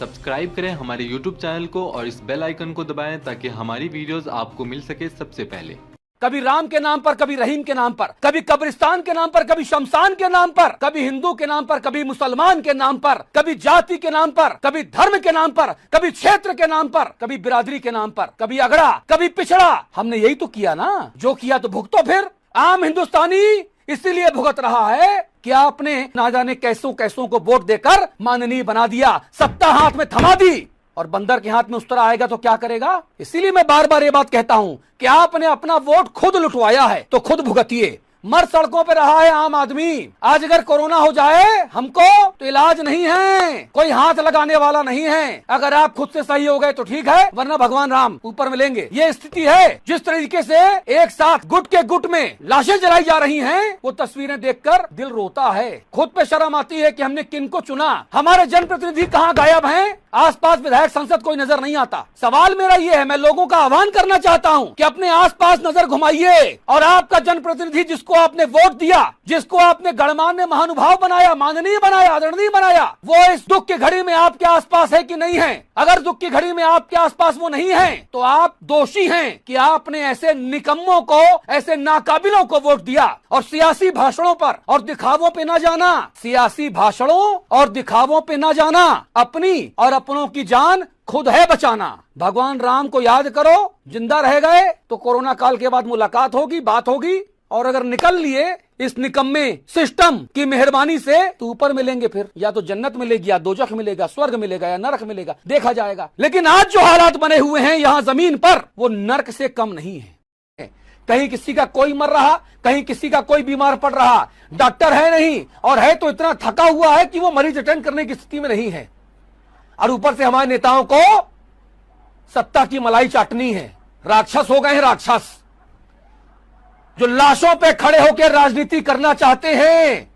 Subscribe करें हमारे YouTube channel को और इस बेल आइकन को दबाएं ताकि हमारी वीडियोस आपको मिल सके सबसे पहले। कभी राम के नाम पर, कभी रहीम के नाम पर, कभी कब्रिस्तान के नाम पर, कभी शमशान के नाम पर, कभी हिंदू के नाम पर, कभी मुसलमान के नाम पर, कभी जाति के नाम पर, कभी धर्म के नाम पर, कभी क्षेत्र के नाम पर, कभी बिरादरी के नाम पर, कभी अगड़ा, कभी पिछड़ा। हमने यही तो किया ना, जो किया तो भुगतो। फिर आम हिंदुस्तानी इसीलिए भुगत रहा है कि आपने ना जाने कैसों कैसों को वोट देकर माननीय बना दिया, सत्ता हाथ में थमा दी, और बंदर के हाथ में उस तरह आएगा तो क्या करेगा। इसीलिए मैं बार बार ये बात कहता हूं कि आपने अपना वोट खुद लुटवाया है तो खुद भुगतिए। मर सड़कों पे रहा है आम आदमी। आज अगर कोरोना हो जाए हमको तो इलाज नहीं है, कोई हाथ लगाने वाला नहीं है। अगर आप खुद से सही हो गए तो ठीक है, वरना भगवान राम ऊपर मिलेंगे। ये स्थिति है। जिस तरीके से एक साथ गुट के गुट में लाशें जलाई जा रही हैं, वो तस्वीरें देखकर दिल रोता है। खुद पे शर्म आती है कि हमने किनको चुना। हमारे जनप्रतिनिधि कहाँ गायब हैं? आसपास विधायक संसद कोई नजर नहीं आता। सवाल मेरा ये है, मैं लोगों का आह्वान करना चाहता हूँ कि अपने आसपास नजर घुमाइए और आपका जनप्रतिनिधि जिसको आपने वोट दिया, जिसको आपने गणमान्य महानुभाव बनाया, माननीय बनाया, आदरणीय बनाया, वो इस दुख की घड़ी में आपके आसपास है कि नहीं है। अगर दुख की घड़ी में आपके आसपास वो नहीं है तो आप दोषी हैं कि आपने ऐसे निकम्मों को, ऐसे नाकाबिलों को वोट दिया। और सियासी भाषणों पर और दिखावों पे ना जाना, सियासी भाषणों और दिखावों पे ना जाना, अपनी और अपनों की जान खुद है बचाना। भगवान राम को याद करो, जिंदा रह गए तो कोरोना काल के बाद मुलाकात होगी, बात होगी, और अगर निकल लिए इस निकम्मे सिस्टम की मेहरबानी से तो ऊपर मिलेंगे। फिर या तो जन्नत मिलेगी, या दोजख मिलेगा, स्वर्ग मिलेगा, या नरक मिलेगा, देखा जाएगा। लेकिन आज जो हालात बने हुए हैं यहाँ जमीन पर, वो नरक से कम नहीं है। कहीं किसी का कोई मर रहा, कहीं किसी का कोई बीमार पड़ रहा, डॉक्टर है नहीं, और है तो इतना थका हुआ है कि वो मरीज अटेंड करने की स्थिति में नहीं है। और ऊपर से हमारे नेताओं को सत्ता की मलाई चाटनी है। राक्षस हो गए हैं, राक्षस, जो लाशों पे खड़े होकर राजनीति करना चाहते हैं।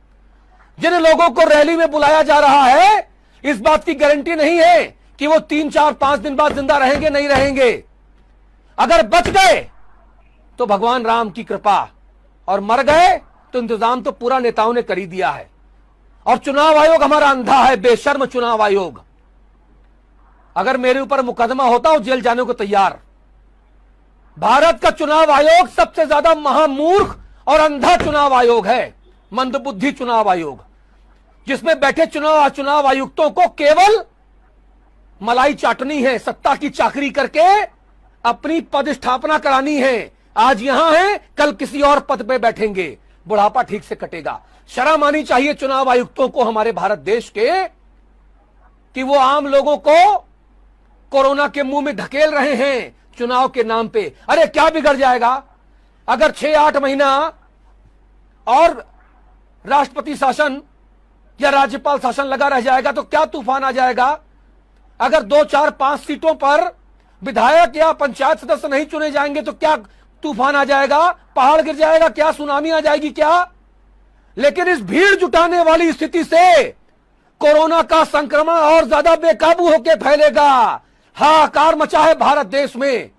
जिन लोगों को रैली में बुलाया जा रहा है, इस बात की गारंटी नहीं है कि वो 3, 4, 5 दिन बाद जिंदा रहेंगे, नहीं रहेंगे। अगर बच गए तो भगवान राम की कृपा, और मर गए तो इंतजाम तो पूरा नेताओं ने कर ही दिया है। और चुनाव आयोग हमारा अंधा है, बेशर्म चुनाव आयोग। अगर मेरे ऊपर मुकदमा होता हूं जेल जाने को तैयार। भारत का चुनाव आयोग सबसे ज्यादा महामूर्ख और अंधा चुनाव आयोग है, मंदबुद्धि चुनाव आयोग, जिसमें बैठे चुनाव आयुक्तों को केवल मलाई चाटनी है, सत्ता की चाकरी करके अपनी पद स्थापना करानी है। आज यहां है, कल किसी और पद पे बैठेंगे, बुढ़ापा ठीक से कटेगा। शर्म आनी चाहिए चुनाव आयुक्तों को हमारे भारत देश के, कि वो आम लोगों को कोरोना के मुंह में धकेल रहे हैं चुनाव के नाम पे। अरे क्या बिगड़ जाएगा अगर 6-8 महीना और राष्ट्रपति शासन या राज्यपाल शासन लगा रह जाएगा तो क्या तूफान आ जाएगा। अगर 2, 4, 5 सीटों पर विधायक या पंचायत सदस्य नहीं चुने जाएंगे तो क्या तूफान आ जाएगा, पहाड़ गिर जाएगा क्या, सुनामी आ जाएगी क्या। लेकिन इस भीड़ जुटाने वाली स्थिति से कोरोना का संक्रमण और ज्यादा बेकाबू होकर फैलेगा। हाहाकार मचा है भारत देश में,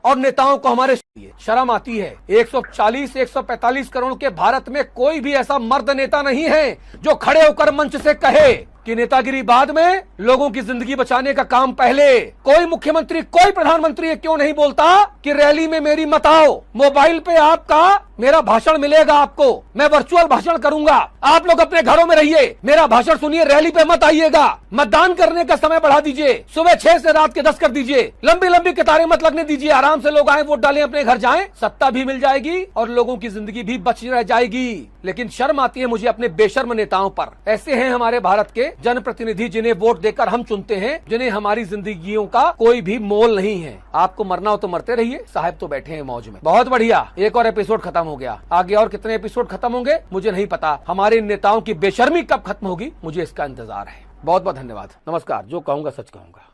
और नेताओं को हमारे शर्म आती है। 140-145 करोड़ के भारत में कोई भी ऐसा मर्द नेता नहीं है जो खड़े होकर मंच से कहे कि नेतागिरी बाद में, लोगों की जिंदगी बचाने का काम पहले। कोई मुख्यमंत्री, कोई प्रधानमंत्री क्यों नहीं बोलता कि रैली में मेरी मत आओ, मोबाइल पे आपका मेरा भाषण मिलेगा, आपको मैं वर्चुअल भाषण करूंगा, आप लोग अपने घरों में रहिए, मेरा भाषण सुनिए, रैली पे मत आइएगा। मतदान करने का समय बढ़ा दीजिए, सुबह 6 से रात के 10 कर दीजिए, लंबी लंबी कतारें मत लगने दीजिए, आराम से लोग आए, वोट डालें, अपने घर जाएं, सत्ता भी मिल जाएगी और लोगों की जिंदगी भी बच रह जाएगी। लेकिन शर्म आती है मुझे अपने बेशर्म नेताओं पर। ऐसे हैं हमारे भारत के जनप्रतिनिधि जिन्हें वोट देकर हम चुनते हैं, जिन्हें हमारी जिंदगियों का कोई भी मोल नहीं है। आपको मरना हो तो मरते रहिए, साहब तो बैठे हैं मौज में। बहुत बढ़िया, एक और एपिसोड खत्म हो गया। आगे और कितने एपिसोड खत्म होंगे मुझे नहीं पता। हमारे नेताओं की बेशर्मी कब खत्म होगी मुझे इसका इंतजार है। बहुत बहुत धन्यवाद, नमस्कार। जो कहूंगा सच कहूंगा।